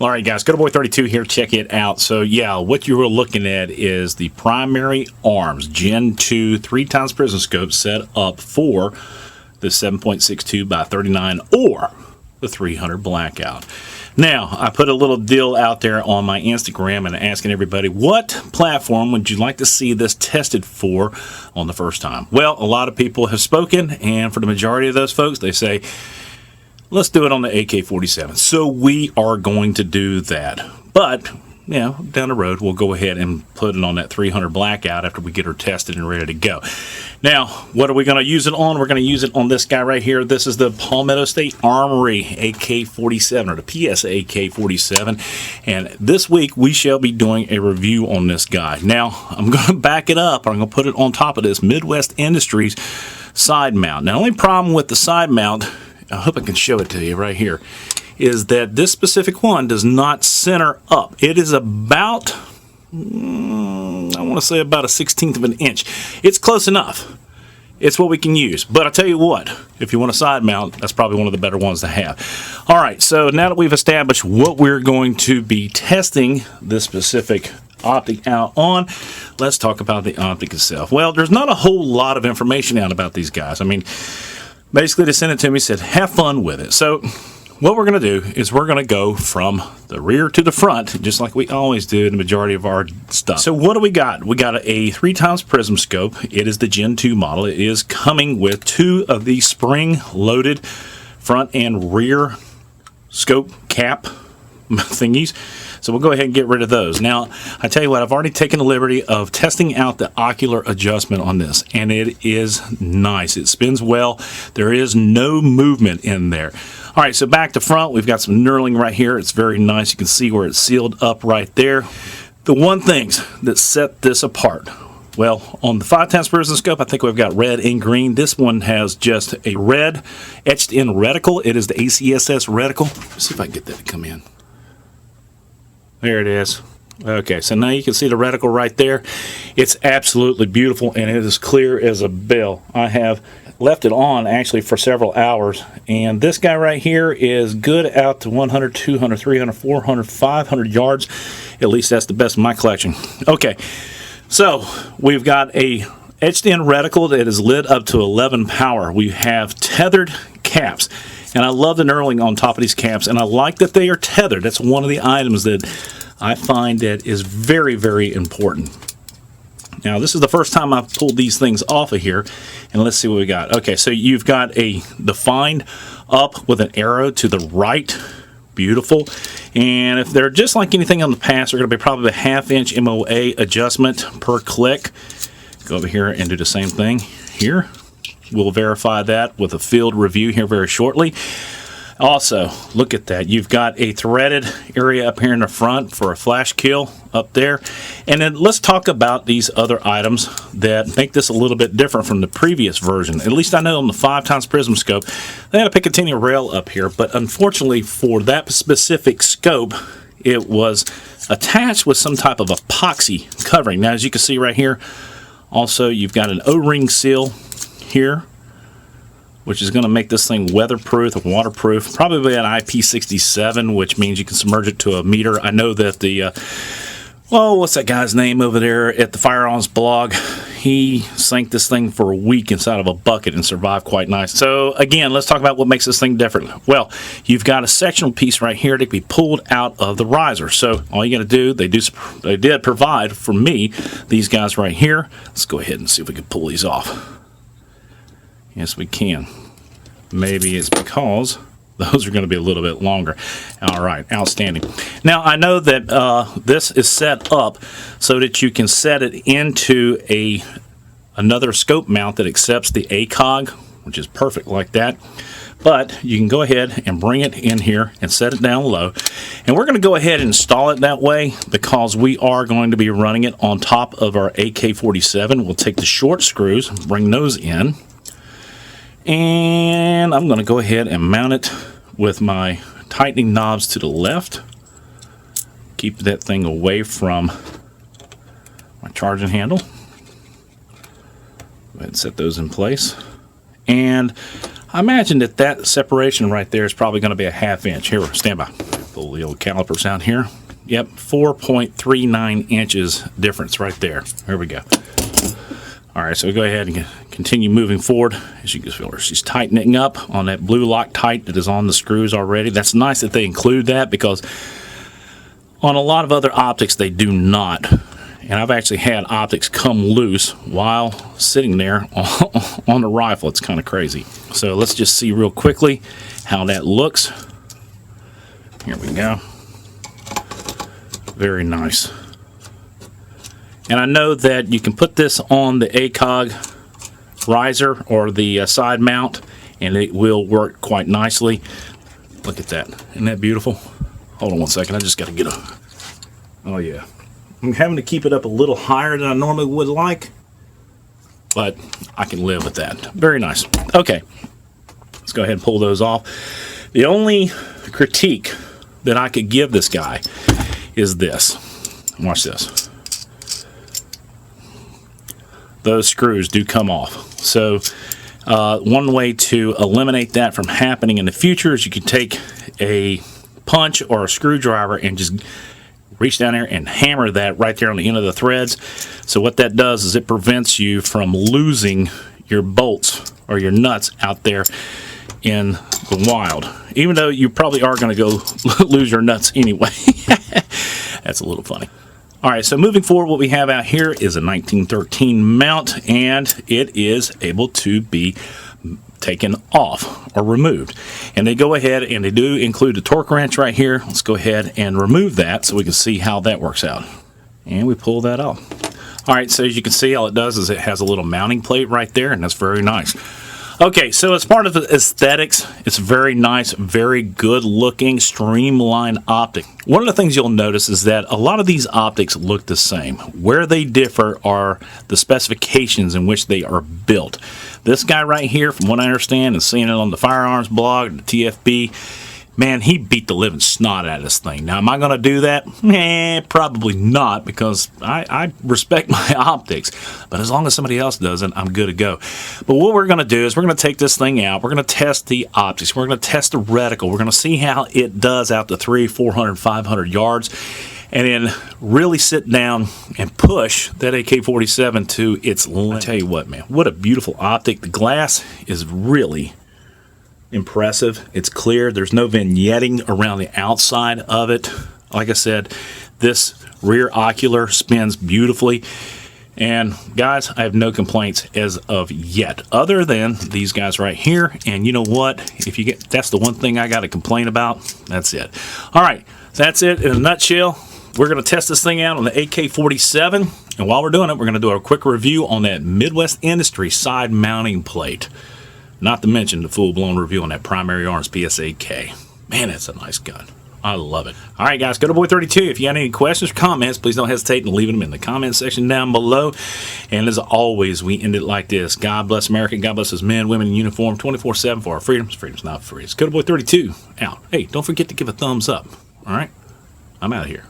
All right, guys, Good Boy 32 here. Check it out. So, yeah, what you were looking at is the primary arms Gen 2 3x prism scope set up for the 7.62 by 39 or the 300 blackout. Now, I put a little deal out there on my Instagram and asking everybody, what platform would you like to see this tested for on the first time? Well, a lot of people have spoken, and for the majority of those folks, they say, let's do it on the AK-47. So we are going to do that. But, you know, down the road, we'll go ahead and put it on that 300 blackout after we get her tested and ready to go. Now, what are we going to use it on? We're going to use it on this guy right here. This is the Palmetto State Armory AK-47, or the PSA AK-47. And this week, we shall be doing a review on this guy. Now, I'm going to back it up. I'm going to put it on top of this Midwest Industries side mount. Now, the only problem with the side mount, I hope I can show it to you right here, is that this specific one does not center up. It is about, I want to say about a 1/16 of an inch. It's close enough. It's what we can use. But I tell you what, if you want a side mount, that's probably one of the better ones to have. All right, so now that we've established what we're going to be testing this specific optic out on, let's talk about the optic itself. Well, there's not a whole lot of information out about these guys. I mean, basically, they sent it to me, said, have fun with it. So what we're going to do is we're going to go from the rear to the front, just like we always do in the majority of our stuff. So what do we got? We got a 3x prism scope. It is the Gen 2 model. It is coming with 2 of these spring-loaded front and rear scope cap thingies. So we'll go ahead and get rid of those. Now, I tell you what, I've already taken the liberty of testing out the ocular adjustment on this, and it is nice. It spins well. There is no movement in there. All right, so back to front, we've got some knurling right here. It's very nice. You can see where it's sealed up right there. The one things that set this apart, well, on the 5x prism scope, I think we've got red and green. This one has just a red etched-in reticle. It is the ACSS reticle. Let's see if I can get that to come in. There it is. Okay, so now you can see the reticle right there. It's absolutely beautiful, and it is clear as a bell. I have left it on actually for several hours, and this guy right here is good out to 100, 200, 300, 400, 500 yards. At least that's the best in my collection. Okay, so we've got a etched-in reticle that is lit up to 11 power. We have tethered caps. And I love the knurling on top of these caps, and I like that they are tethered. That's one of the items that I find that is very, very important. Now, this is the first time I've pulled these things off of here, and let's see what we got. Okay, so you've got a defined up with an arrow to the right. Beautiful. And if they're just like anything on the past, they're going to be probably a 1/2 inch MOA adjustment per click. Go over here and do the same thing here. We'll verify that with a field review here very shortly. Also, look at that. You've got a threaded area up here in the front for a flash kill up there. And then let's talk about these other items that make this a little bit different from the previous version. At least I know on the 5x prism scope, they had a Picatinny rail up here, but unfortunately for that specific scope, it was attached with some type of epoxy covering. Now, as you can see right here, also you've got an O-ring seal here, which is going to make this thing weatherproof and waterproof. Probably an IP67, which means you can submerge it to a meter. I know that the, what's that guy's name over there at the Firearms blog? He sank this thing for a week inside of a bucket and survived quite nice. So again, let's talk about what makes this thing different. Well, you've got a sectional piece right here that can be pulled out of the riser. So all you got to do, they did provide for me these guys right here. Let's go ahead and see if we can pull these off. Yes, we can. Maybe it's because those are going to be a little bit longer. All right, outstanding. Now, I know that this is set up so that you can set it into another scope mount that accepts the ACOG, which is perfect like that. But you can go ahead and bring it in here and set it down low. And we're going to go ahead and install it that way because we are going to be running it on top of our AK-47. We'll take the short screws, bring those in. And I'm going to go ahead and mount it with my tightening knobs to the left. Keep that thing away from my charging handle. Go ahead and set those in place. And I imagine that separation right there is probably going to be a 1/2 inch. Here, stand by. Pull the old calipers out here. Yep, 4.39 inches difference right there. There we go. All right, so go ahead and continue moving forward. As you can feel her, she's tightening up on that blue Loctite that is on the screws already. That's nice that they include that, because on a lot of other optics they do not. And I've actually had optics come loose while sitting there on the rifle. It's kind of crazy. So let's just see real quickly how that looks. Here we go. Very nice. And I know that you can put this on the ACOG riser or the side mount, and it will work quite nicely. Look at that. Isn't that beautiful? Hold on one second. I just got to get a... Oh, yeah. I'm having to keep it up a little higher than I normally would like, but I can live with that. Very nice. Okay. Let's go ahead and pull those off. The only critique that I could give this guy is this. Watch this. Those screws do come off. So one way to eliminate that from happening in the future is you can take a punch or a screwdriver and just reach down there and hammer that right there on the end of the threads. So what that does is it prevents you from losing your bolts or your nuts out there in the wild, even though you probably are going to go lose your nuts anyway. That's a little funny. All right, so moving forward, what we have out here is a 1913 mount, and it is able to be taken off or removed. And they go ahead and they do include a torque wrench right here. Let's go ahead and remove that so we can see how that works out. And we pull that off. All right, so as you can see, all it does is it has a little mounting plate right there, and that's very nice. Okay, so as part of the aesthetics, it's very nice, very good looking, streamlined optic. One of the things you'll notice is that a lot of these optics look the same. Where they differ are the specifications in which they are built. This guy right here, from what I understand and seeing it on the firearms blog, the TFB, man, he beat the living snot out of this thing. Now, am I going to do that? Probably not, because I respect my optics. But as long as somebody else doesn't, I'm good to go. But what we're going to do is we're going to take this thing out. We're going to test the optics. We're going to test the reticle. We're going to see how it does out to 300, 400, 500 yards. And then really sit down and push that AK-47 to its limit. I tell you what, man, what a beautiful optic. The glass is really impressive. It's clear. There's no vignetting around the outside of it. Like I said, this rear ocular spins beautifully. And guys, I have no complaints as of yet, other than these guys right here. And you know what? If you get, that's the one thing I got to complain about. That's it. All right, that's it in a nutshell. We're going to test this thing out on the AK-47. And while we're doing it, we're going to do a quick review on that Midwest Industry side mounting plate. Not to mention the full-blown review on that Primary Arms PSA-K. Man, that's a nice gun. I love it. All right, guys, go to Boy 32. If you got any questions or comments, please don't hesitate in leaving them in the comment section down below. And as always, we end it like this. God bless America. God bless us men, women in uniform, 24/7 for our freedoms. Freedom's not free. It's Go to Boy 32 out. Hey, don't forget to give a thumbs up. All right? I'm out of here.